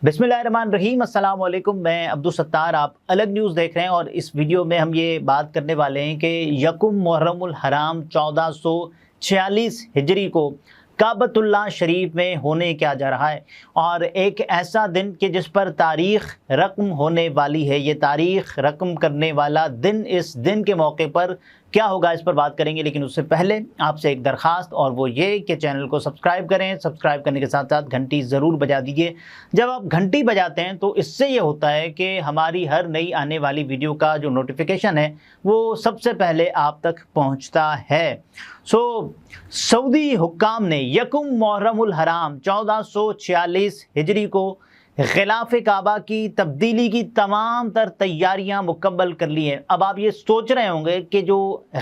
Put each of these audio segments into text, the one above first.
बिस्मिल्लाहिर्रहमानिर्रहीम। अस्सलाम वालेकुम। मैं अब्दुल सत्तार, आप अलग न्यूज़ देख रहे हैं और इस वीडियो में हम ये बात करने वाले हैं कि यकुम मुहर्रमुल हराम 1446 हिजरी को काबतुल्लाह शरीफ में होने क्या जा रहा है, और एक ऐसा दिन कि जिस पर तारीख़ रकम होने वाली है। ये तारीख़ रकम करने वाला दिन, इस दिन के मौके पर क्या होगा, इस पर बात करेंगे। लेकिन उससे पहले आपसे एक दरख्वास्त, और वो ये कि चैनल को सब्सक्राइब करें। सब्सक्राइब करने के साथ साथ घंटी ज़रूर बजा दीजिए। जब आप घंटी बजाते हैं तो इससे ये होता है कि हमारी हर नई आने वाली वीडियो का जो नोटिफिकेशन है वो सबसे पहले आप तक पहुंचता है। सऊदी हुक्काम ने यकुम मुहर्रमुल हराम 1446 हिजरी को ग़िलाफ़ काबा की तब्दीली की तमाम तर तैयारियां मुकम्मल कर ली हैं। अब आप ये सोच रहे होंगे कि जो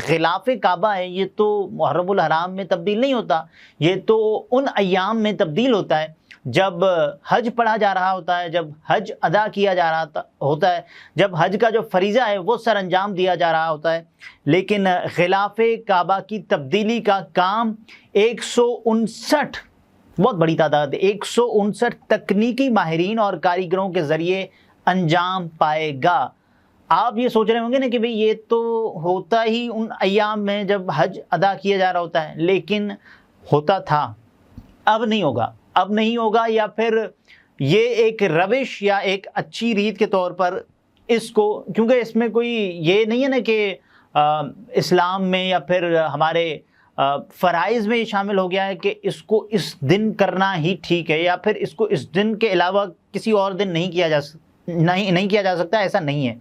ग़िलाफ़ काबा है ये तो मुहर्रमुल हराम में तब्दील नहीं होता, ये तो उन अय्याम में तब्दील होता है जब हज पढ़ा जा रहा होता है, जब हज अदा किया जा रहा होता है, जब हज का जो फरीज़ा है वो सर अंजाम दिया जा रहा होता है। लेकिन ग़िलाफ़ काबा की तब्दीली का काम 159, बहुत बड़ी तादाद, 159 तकनीकी माहिरीन और कारीगरों के ज़रिए अंजाम पाएगा। आप ये सोच रहे होंगे ना कि भाई ये तो होता ही उन अय्याम में जब हज अदा किया जा रहा होता है, लेकिन होता था, अब नहीं होगा। अब नहीं होगा, या फिर ये एक रविश या एक अच्छी रीत के तौर पर इसको, क्योंकि इसमें कोई ये नहीं है ना कि इस्लाम में या फिर हमारे फ़राइज़ में ये शामिल हो गया है कि इसको इस दिन करना ही ठीक है, या फिर इसको इस दिन के अलावा किसी और दिन नहीं किया जा सकता, ऐसा नहीं है।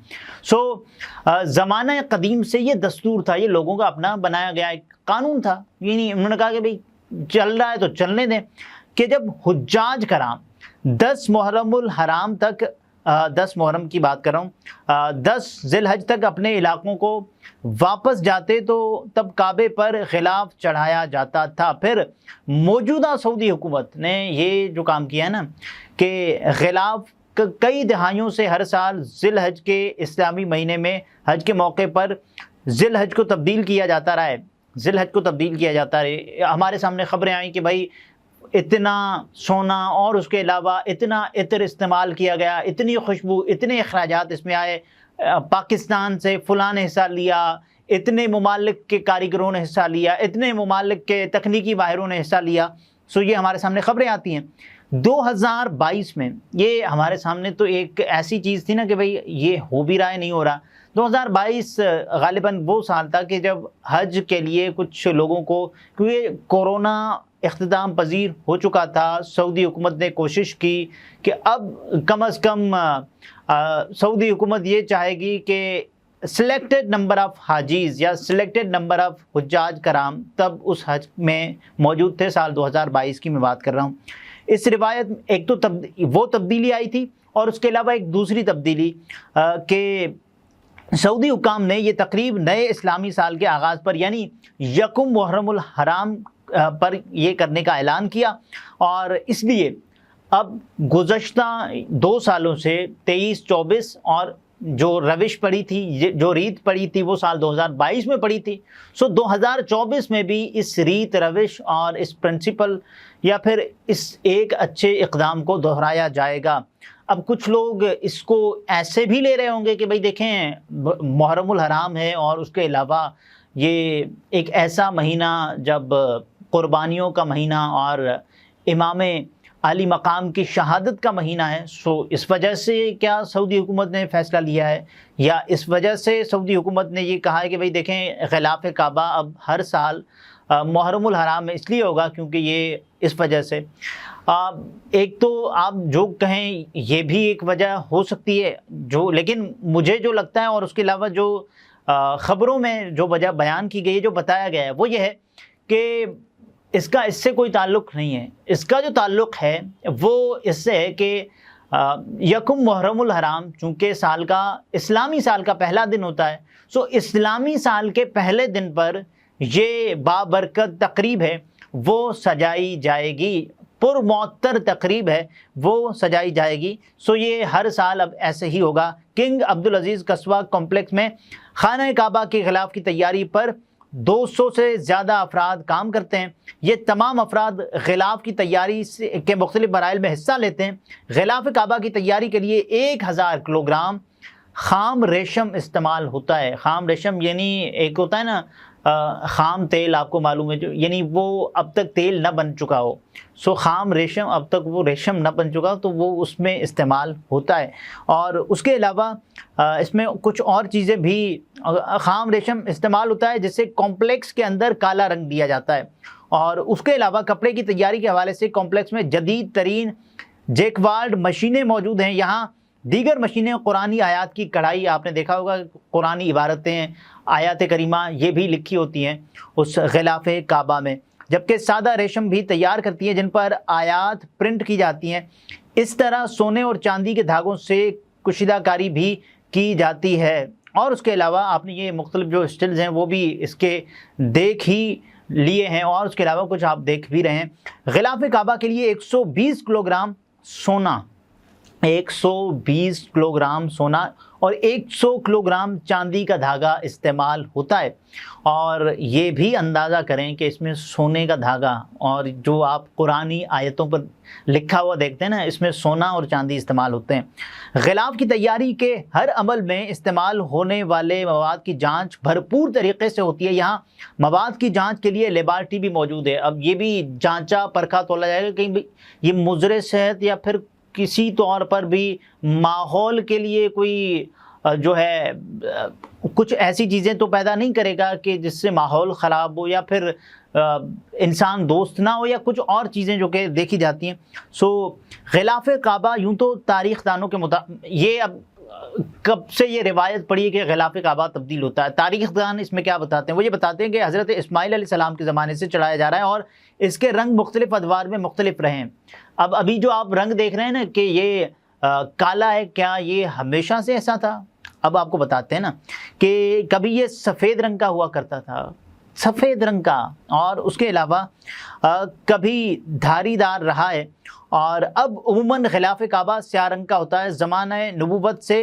ज़माना कदीम से ये दस्तूर था, ये लोगों का अपना बनाया गया एक कानून था। ये नहीं उन्होंने कहा कि भाई चल रहा है तो चलने दें, कि जब हुज्जाज कराम 10 मुहर्रमुल हराम तक, 10 मुहर्रम की बात कर रहा हूँ, 10 ज़िलहज तक अपने इलाकों को वापस जाते तो तब काबे पर ग़िलाफ़ चढ़ाया जाता था। फिर मौजूदा सऊदी हुकूमत ने ये जो काम किया है ना कि ग़िलाफ़ कई दहाइयों से हर साल ज़िलहज के इस्लामी महीने में हज के मौके पर ज़िलहज को तब्दील किया जाता रहा है, ज़िलहज को तब्दील किया जाता रहे। हमारे सामने ख़बरें आई कि भाई इतना सोना और उसके अलावा इतना इत्र इस्तेमाल किया गया, इतनी खुशबू, इतने अखराजात इसमें आए, पाकिस्तान से फ़लाँ ने हिस्सा लिया, इतने ममालिक के कारीगरों ने हिस्सा लिया, इतने ममालिक के तकनीकी माहिरों ने हिस्सा लिया। ये हमारे सामने ख़बरें आती हैं। 2022 में ये हमारे सामने तो एक ऐसी चीज़ थी ना कि भाई ये हो भी रहा है, नहीं हो रहा। 2022 गालिबन वो साल था कि जब हज के लिए कुछ लोगों को, क्योंकि कोरोना इख्तिताम पजीर हो चुका था, सऊदी हुकूमत ने कोशिश की कि अब कम अज़ कम सऊदी हुकूमत ये चाहेगी कि सिलेक्टेड नंबर ऑफ़ हाजीज़ या सिलेक्टेड नंबर ऑफ़ हुज्जाज कराम तब उस हज में मौजूद थे। साल 2022 की मैं बात कर रहा हूँ। इस रिवायत एक तो वो तब्दीली आई थी, और उसके अलावा एक दूसरी तब्दीली के सऊदी हुक्काम ने ये तकरीब नए इस्लामी साल के आगाज़ पर, यानी यकुम मुहर्रमुल हराम पर ये करने का ऐलान किया। और इसलिए अब गुज़श्ता 2 सालों से 23-24 और जो रविश पड़ी थी, जो रीत पड़ी थी, वो साल 2022 में पड़ी थी। 2024 में भी इस रीत, रविश और इस प्रिंसिपल या फिर इस एक अच्छे इक़दाम को दोहराया जाएगा। अब कुछ लोग इसको ऐसे भी ले रहे होंगे कि भाई देखें मुहर्रमुल हराम है, और उसके अलावा ये एक ऐसा महीना जब क़ुरबानियों का महीना और इमाम आली मकाम की शहादत का महीना है। इस वजह से क्या सऊदी हुकूमत ने फ़ैसला लिया है, या इस वजह से सऊदी हुकूमत ने ये कहा है कि भाई देखें ग़िलाफ़ काबा अब हर साल मुहर्रमुल हराम में इसलिए होगा क्योंकि ये इस वजह से। एक तो आप जो कहें ये भी एक वजह हो सकती है, जो, लेकिन मुझे जो लगता है, और उसके अलावा जो ख़बरों में जो वजह बयान की गई है, जो बताया गया है, वो ये है कि इसका इससे कोई ताल्लुक़ नहीं है। इसका जो ताल्लुक़ है वो इससे है कि यकुम मुहर्रमुल हराम चूँकि साल का, इस्लामी साल का पहला दिन होता है, इस्लामी साल के पहले दिन पर ये बाबरकत तकरीब है वो सजाई जाएगी, पुरमौतर तकरीब है वो सजाई जाएगी। ये हर साल अब ऐसे ही होगा। किंग अब्दुल अज़ीज़ कस्बा कॉम्प्लेक्स में खाना काबा के ख़िलाफ़ की तैयारी पर 200 سے زیادہ افراد کام کرتے ہیں۔ یہ تمام افراد غلاف کی تیاری کے مختلف مراحل میں حصہ لیتے ہیں۔ غلاف کعبہ کی تیاری کے لیے 1000 کلو گرام خام ریشم استعمال ہوتا ہے۔ خام ریشم یعنی ایک ہوتا ہے نا خام تیل، آپ کو معلوم ہے، جو یعنی وہ اب تک تیل نہ بن چکا ہو، خام ریشم، اب تک وہ ریشم نہ بن چکا تو وہ اس میں استعمال ہوتا ہے۔ اور اس کے علاوہ اس میں کچھ اور چیزیں بھی، خام ریشم استعمال ہوتا ہے جس سے کمپلیکس کے اندر کالا رنگ دیا جاتا ہے۔ اور اس کے علاوہ کپڑے کی تیاری کے حوالے سے کمپلیکس میں جدید ترین جیکوارڈ مشینیں موجود ہیں۔ یہاں دیگر مشینیں قرآنی آیات کی کڑھائی، آپ نے دیکھا ہوگا قرآنی عبارتیں، آیات کریمہ یہ بھی لکھی ہوتی ہیں اس غلاف کعبہ میں، جبکہ سادہ ریشم بھی تیار کرتی ہیں جن پر آیات پرنٹ کی جاتی ہیں۔ اس طرح سونے اور چاندی کے دھاگوں سے کشیدہ کاری بھی کی جاتی ہے۔ اور اس کے علاوہ آپ نے یہ مختلف جو اسٹلز ہیں وہ بھی اس کے دیکھ ہی لیے ہیں، اور اس کے علاوہ کچھ آپ دیکھ بھی رہے ہیں۔ غلاف کعبہ کے لیے 120 کلو گرام سونا، 120 کلو گرام سونا اور 100 کلو گرام چاندی کا دھاگا استعمال ہوتا ہے۔ اور یہ بھی اندازہ کریں کہ اس میں سونے کا دھاگا، اور جو آپ قرآنی آیتوں پر لکھا ہوا دیکھتے ہیں نا، اس میں سونا اور چاندی استعمال ہوتے ہیں۔ غلاف کی تیاری کے ہر عمل میں استعمال ہونے والے مواد کی جانچ بھرپور طریقے سے ہوتی ہے۔ یہاں مواد کی جانچ کے لیے لیبارٹری بھی موجود ہے۔ اب یہ بھی جانچا پرکھا تولا جائے گا کہیں یہ مضر صحت یا پھر کسی طور پر بھی ماحول کے لیے کوئی جو ہے کچھ ایسی چیزیں تو پیدا نہیں کرے گا کہ جس سے ماحول خراب ہو یا پھر انسان دوست نہ ہو، یا کچھ اور چیزیں جو کہ دیکھی جاتی ہیں۔ غلاف کعبہ یوں تو تاریخ دانوں کے مطابق، یہ اب کب سے یہ روایت پڑی ہے کہ غلاف کعبہ تبدیل ہوتا ہے، تاریخ دان اس میں کیا بتاتے ہیں؟ وہ یہ بتاتے ہیں کہ حضرت اسماعیل علیہ السلام کے زمانے سے چڑھایا جا رہا ہے اور اس کے رنگ مختلف ادوار میں مختلف رہے ہیں۔ اب ابھی جو آپ رنگ دیکھ رہے ہیں نا کہ یہ کالا ہے، کیا یہ ہمیشہ سے ایسا تھا؟ اب آپ کو بتاتے ہیں نا کہ کبھی یہ سفید رنگ کا ہوا کرتا تھا، سفید رنگ کا، اور اس کے علاوہ کبھی دھاری دار رہا ہے، اور اب عموماً غلاف کعبہ سیاہ رنگ کا ہوتا ہے۔ زمانہ نبوت سے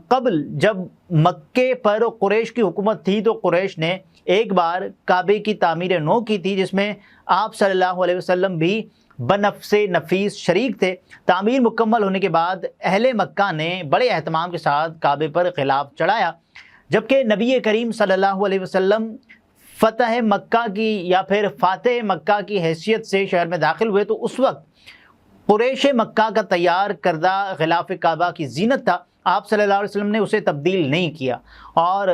قبل جب مکے پر قریش کی حکومت تھی تو قریش نے ایک بار کعبے کی تعمیر نو کی تھی، جس میں آپ صلی اللہ علیہ وسلم بھی بنفس نفیس شریک تھے۔ تعمیر مکمل ہونے کے بعد اہل مکہ نے بڑے اہتمام کے ساتھ کعبے پر غلاف چڑھایا۔ جبکہ نبی کریم صلی اللہ علیہ وسلم فتح مکہ کی یا پھر فاتح مکہ کی حیثیت سے شہر میں داخل ہوئے تو اس وقت قریش مکہ کا تیار کردہ غلاف کعبہ کی زینت تھا۔ آپ صلی اللہ علیہ وسلم نے اسے تبدیل نہیں کیا اور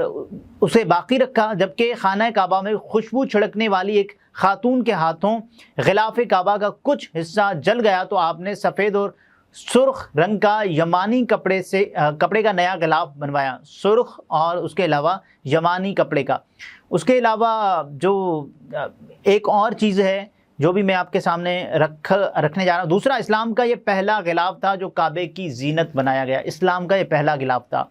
اسے باقی رکھا، جبکہ خانہ کعبہ میں خوشبو چھڑکنے والی ایک خاتون کے ہاتھوں غلاف کعبہ کا کچھ حصہ جل گیا تو آپ نے سفید اور سرخ رنگ کا یمانی کپڑے کا نیا غلاف بنوایا، سرخ اور اس کے علاوہ یمانی کپڑے کا۔ اس کے علاوہ جو ایک اور چیز ہے جو بھی میں آپ کے سامنے رکھنے جا رہا ہوں، دوسرا اسلام کا یہ پہلا غلاف تھا جو کعبے کی زینت بنایا گیا، اسلام کا یہ پہلا غلاف تھا۔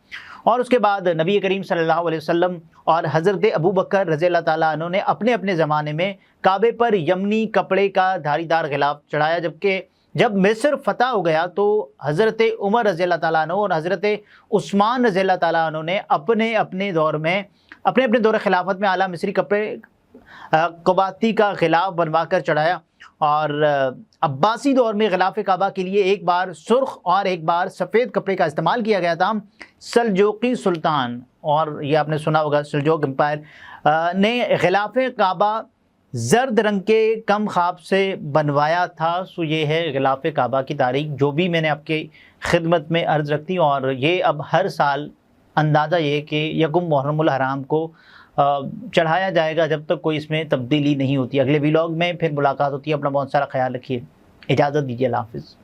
اور اس کے بعد نبی کریم صلی اللہ علیہ وسلم اور حضرت ابو بکر رضی اللہ تعالیٰ عنہ نے اپنے اپنے زمانے میں کعبے پر یمنی کپڑے کا دھاری دار غلاف چڑھایا، جبکہ جب مصر فتح ہو گیا تو حضرت عمر رضی اللہ تعالیٰ عنہ اور حضرت عثمان رضی اللہ تعالیٰ عنہ نے اپنے اپنے دور خلافت میں اعلیٰ مصری کپڑے قباطی کا غلاف بنوا کر چڑھایا۔ اور عباسی دور میں غلاف کعبہ کے لیے ایک بار سرخ اور ایک بار سفید کپڑے کا استعمال کیا گیا تھا۔ سلجوقی سلطان، اور یہ آپ نے سنا ہوگا سلجوق امپائر نے غلاف کعبہ زرد رنگ کے کم خواب سے بنوایا تھا۔ یہ ہے غلاف کعبہ کی تاریخ جو بھی میں نے آپ کی خدمت میں عرض رکھ دی، اور یہ اب ہر سال اندازہ یہ کہ یکم محرم الحرام کو چڑھایا جائے گا جب تک کوئی اس میں تبدیلی نہیں ہوتی۔ اگلے ویلاگ میں پھر ملاقات ہوتی ہے، اپنا بہت سارا خیال رکھیے، اجازت دیجیے، اللہ حافظ۔